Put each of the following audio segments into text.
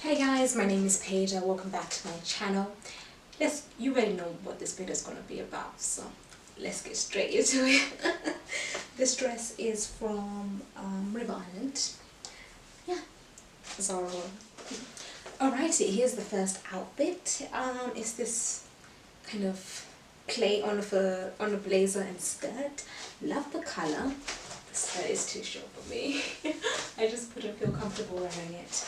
Hey guys, my name is Payda. Welcome back to my channel. You already know what this video is going to be about, so let's get straight into it. This dress is from River Island. Yeah, Zara. Alrighty, here's the first outfit. It's this kind of play on a blazer and skirt. Love the color. The skirt is too short for me. I just couldn't feel comfortable wearing it.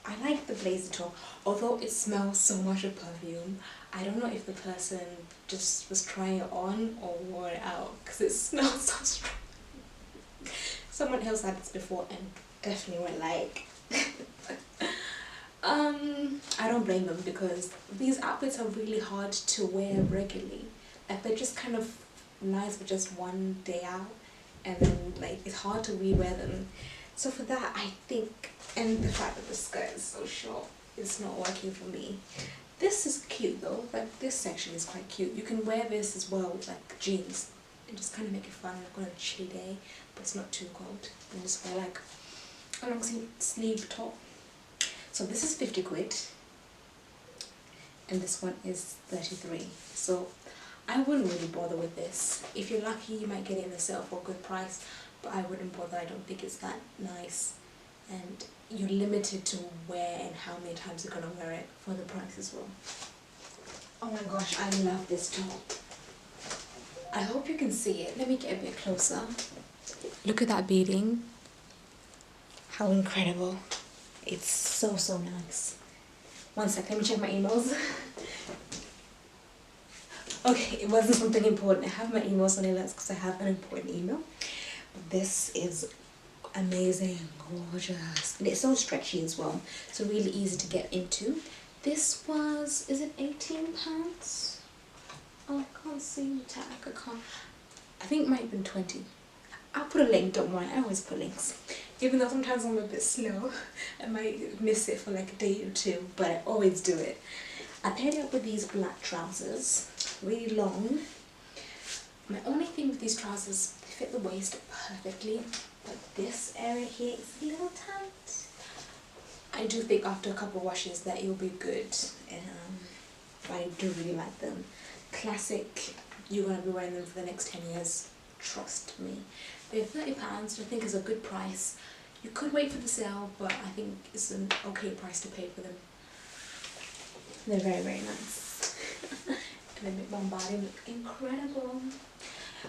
I like the blazer top, although it smells so much of perfume. I don't know if the person just was trying it on or wore it out because it smells so strong. Someone else had this before and definitely went like I don't blame them because these outfits are really hard to wear regularly. Like they're just kind of nice for just one day out, and then like it's hard to rewear them. So for that, I think, and the fact that the skirt is so short, it's not working for me. This is cute though, like this section is quite cute. You can wear this as well with like jeans and just kind of make it fun like on a chilly day, but it's not too cold. And just wear like a long sleeve top. So this is 50 quid and this one is 33. So I wouldn't really bother with this. If you're lucky, you might get it in the sale for a good price, but I wouldn't bother. I don't think it's that nice, and you're limited to where and how many times you're gonna wear it for the price as well. Oh my gosh, I love this top. I hope you can see it. Let me get a bit closer. Look at that beading. How incredible. It's so nice. One sec, let me check my emails. Okay, it wasn't something important. I have my emails on alerts because I have an important email. This is amazing, gorgeous, and it's so stretchy as well, so really easy to get into. This was, is it £18? Oh, I can't see the tag. I think it might have been 20. I'll put a link, don't worry, I always put links. Even though sometimes I'm a bit slow, I might miss it for like a day or two, but I always do it. I paired it up with these black trousers, really long. My only thing with these trousers, they fit the waist perfectly, but this area here is a little tight. I do think after a couple of washes that it'll be good, but I do really like them. Classic, you're going to be wearing them for the next 10 years, trust me. They're £30, which I think is a good price. You could wait for the sale, but I think it's an okay price to pay for them. They're very nice. And they make my body look incredible.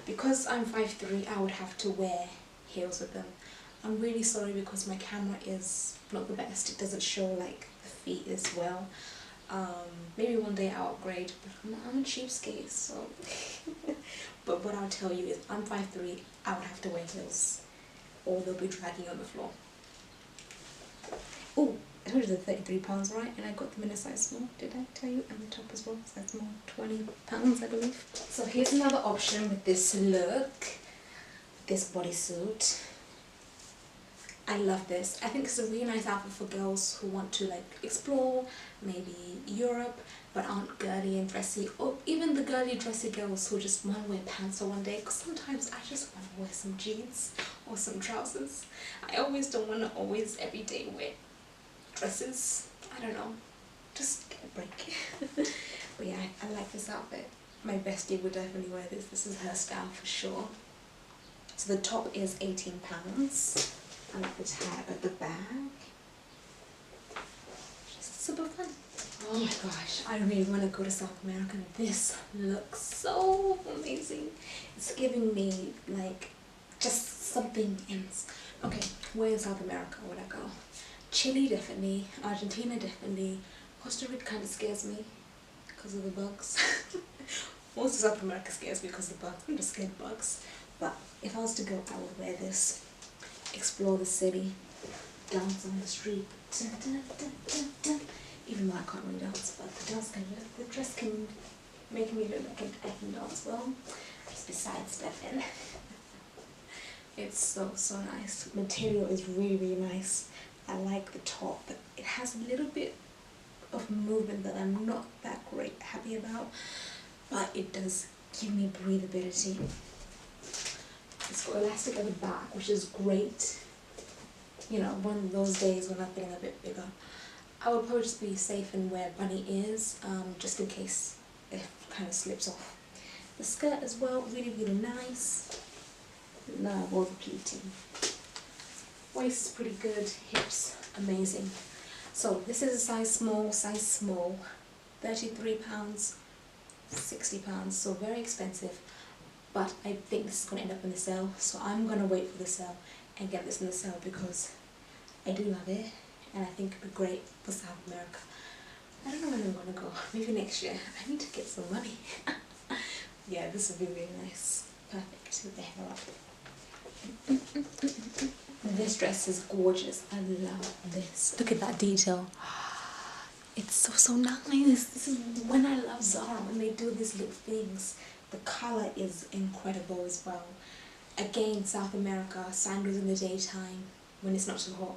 Because I'm 5'3", I would have to wear heels with them. I'm really sorry because my camera is not the best. It doesn't show like the feet as well. Maybe one day I'll upgrade, but I'm a cheapskate, so. But what I'll tell you is I'm 5'3", I would have to wear heels or they'll be dragging on the floor. Oh, I told you they're £33, right? And I got them in a size small. Did I tell you? And the top as well, size small, £20, I believe. So here's another option with this look, this bodysuit. I love this. I think it's a really nice outfit for girls who want to like explore, maybe Europe, but aren't girly and dressy, or even the girly dressy girls who just want to wear pants for one day, because sometimes I just want to wear some jeans or some trousers. I always don't want to always every day wear dresses. I don't know, just get a break. But yeah, I like this outfit. My bestie would definitely wear this. This is her style for sure. So the top is £18. I like the tab at the back. Just super fun. Oh my gosh, I really want to go to South America. This looks so amazing. It's giving me like just something else. Okay, where in South America would I go? Chile definitely, Argentina definitely, Costa Rica kind of scares me because of the bugs. Most of South America scares me because of the bugs. I'm just scared of bugs. But if I was to go, I would wear this. Explore the city, dance on the street. Dun, dun, dun, dun, dun. Even though I can't really dance, but the dress can make me look like I can dance well. Just besides stepping. It's so nice. Material is really nice. I like the top, but it has a little bit of movement that I'm not that happy about, but it does give me breathability. It's got elastic at the back, which is great. You know, one of those days when I'm feeling a bit bigger. I would probably just be safe and wear bunny ears, just in case it kind of slips off. The skirt as well, really, really nice. Love all the pleating. Waist is pretty good, hips amazing. So this is a size small, £33, £60, so very expensive, but I think this is going to end up in the sale, so I'm going to wait for the sale and get this in the sale because I do love it and I think it would be great for South America. I don't know when I'm going to go, maybe next year. I need to get some money. Yeah, this would be really nice. Perfect with the hair up. This dress is gorgeous. I love this. Look at that detail. It's so nice. This is when I love Zara, when they do these little things. The color is incredible as well. Again, South America, sandals in the daytime when it's not too hot,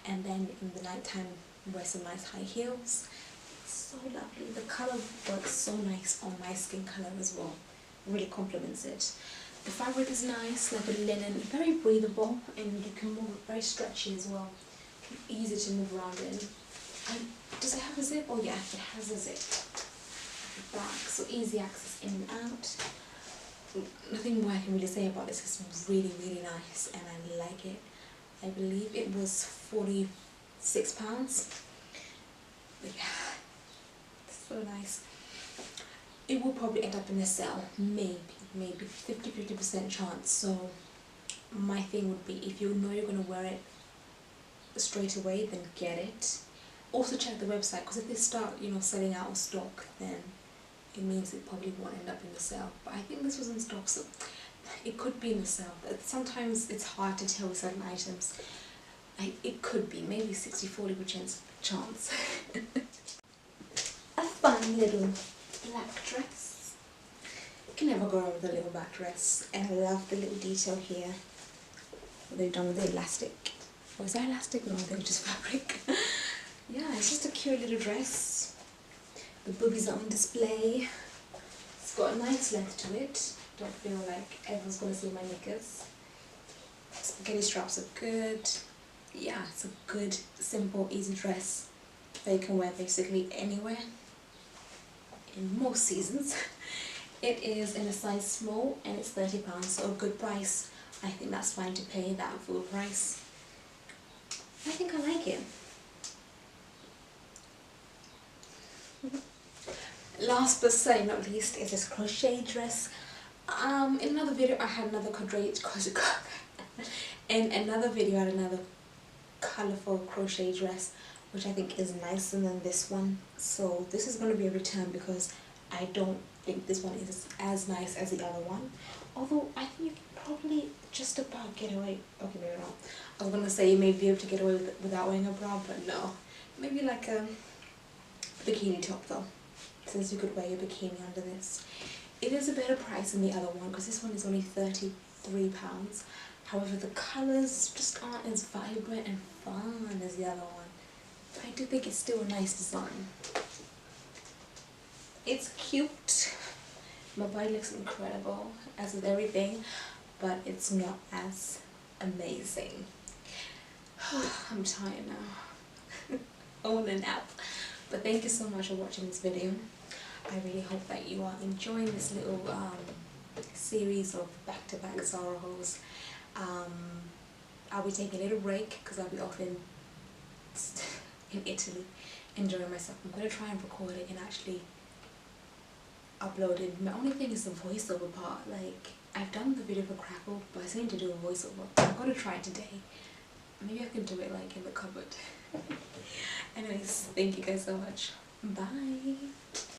and then in the nighttime wear some nice high heels. It's so lovely. The color works so nice on my skin color as well. Really complements it. The fabric is nice, like a linen, very breathable, and you can move it, very stretchy as well. Easy to move around in. And does it have a zip? Oh yeah, it has a zip at the back, so easy access in and out. Nothing more I can really say about this. It's really, really nice and I like it. I believe it was £46. But yeah, it's so nice. It will probably end up in a sale, maybe 50% chance. So my thing would be, if you know you're going to wear it straight away, then get it. Also check the website, because if they start, you know, selling out of stock, then it means it probably won't end up in the sale. But I think this was in stock, so it could be in the sale. Sometimes it's hard to tell with certain items. It could be, maybe 60-40% chance. A fun little black dress. You can never go wrong with a little black dress. And I love the little detail here. What they've done with the elastic. Was that elastic? No, they were just fabric. Yeah, it's just a cute little dress. The boobies are on display. It's got a nice length to it. Don't feel like everyone's gonna see my knickers. Spaghetti straps are good. Yeah, it's a good, simple, easy dress that you can wear basically anywhere in most seasons. It is in a size small and it's £30, so a good price. I think that's fine to pay that full price. I think I like it. Last but certainly not least is this crochet dress. In another video I had another another colourful crochet dress, which I think is nicer than this one. So this is going to be a return because I don't think this one is as nice as the other one. Although I think you can probably just about get away. Okay, maybe not. I was going to say you may be able to get away with it without wearing a bra, but no. Maybe like a bikini top though, since you could wear your bikini under this. It is a better price than the other one because this one is only £33. However, the colours just aren't as vibrant and fun as the other one. But I do think it's still a nice design. It's cute. My body looks incredible, as with everything, but it's not as amazing. I'm tired now. I want a nap. But thank you so much for watching this video. I really hope that you are enjoying this little series of back-to-back Zara hauls. I'll be taking a little break because I'll be off in Italy enjoying myself. I'm going to try and record it and actually upload it. My only thing is the voiceover part. Like, I've done the video for Crackle, but I seem to do a voiceover. I'm going to try it today. Maybe I can do it like in the cupboard. Anyways, thank you guys so much. Bye.